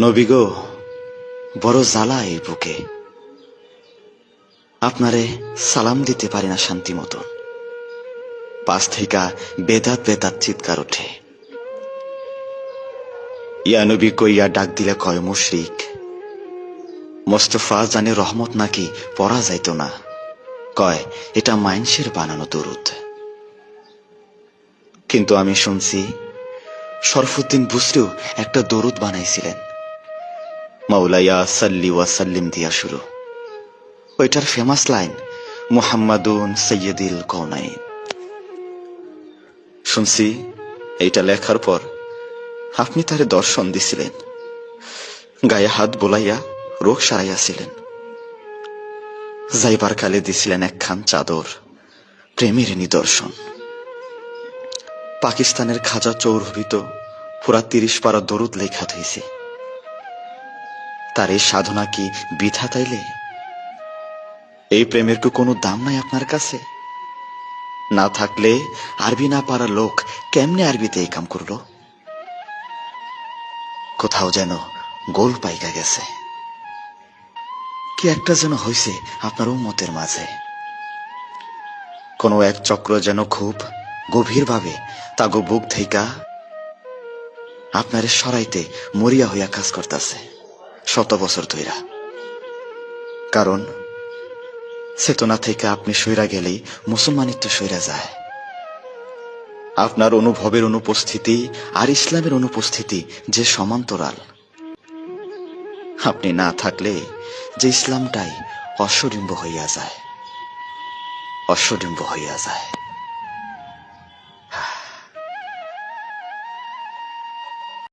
নবী গো, বড় জ্বালা এই বুকে। আপনারে সালাম দিতে পারি না শান্তি মতো। পাশ থেকে বেদাত বেদাত চিৎকার ওঠে। ইয়া নবী কইয়া ডাক দিলে কয় মুশরিক। মোস্তফা জানে রহমত নাকি পড়া যাইত না, কয় এটা মাইনসের বানানো দরুদ। কিন্তু আমি শুনছি শরফুদ্দিন বুসরিও একটা দরুদ বানাইছিলেন, মাওলায়া সাল্লি ওয়া সাল্লিম দিয়া শুরু। ওইটার ফেমাস লাইন মুহাম্মাদুন সাইয়্যিদুল কওনাইন। শুনছি এইটা লেখার পর আপনি তারে দর্শন দিছিলেন, গায়ে হাত বোলাইয়া রোগ সারাইয়াছিলেন। যাইবার কালে দিছিলেন একখান চাদর, প্রেমের নিদর্শন। পাকিস্তানের খাজা চৌধুরী তো পুরা 30 পারা দরুদ লেখা থইছে। তার এই সাধনা কি বৃথা তাইলে? এই প্রেমের কি কোনো দাম নাই আপনার কাছে? না থাকলে আরবি না পারা লোক কেমনে আরবিতে এই কাম করলো? কোথাও যেন গোল পাইকা গেছে। কি একটা যেন হইছে আপনার উম্মতের মাঝে। কোনো এক চক্র যেন খুব গভীরভাবে তাগো বুক থেইকা আপনারে সরাইতে মরিয়া হইয়া কাজ করতেছে শত বছর ধইরা। কারণ চেতনা থেকে আপনি সইরা গেলেই মুসলমানিত্ব সইরা যায়। আপনার অনুভবের অনুপস্থিতি আর ইসলামের অনুপস্থিতি যে সমান্তরাল। আপনি না থাকলে যে ইসলামটাই অশ্বডিম্ব হইয়া যায়, অশ্বডিম্ব হইয়া যায়।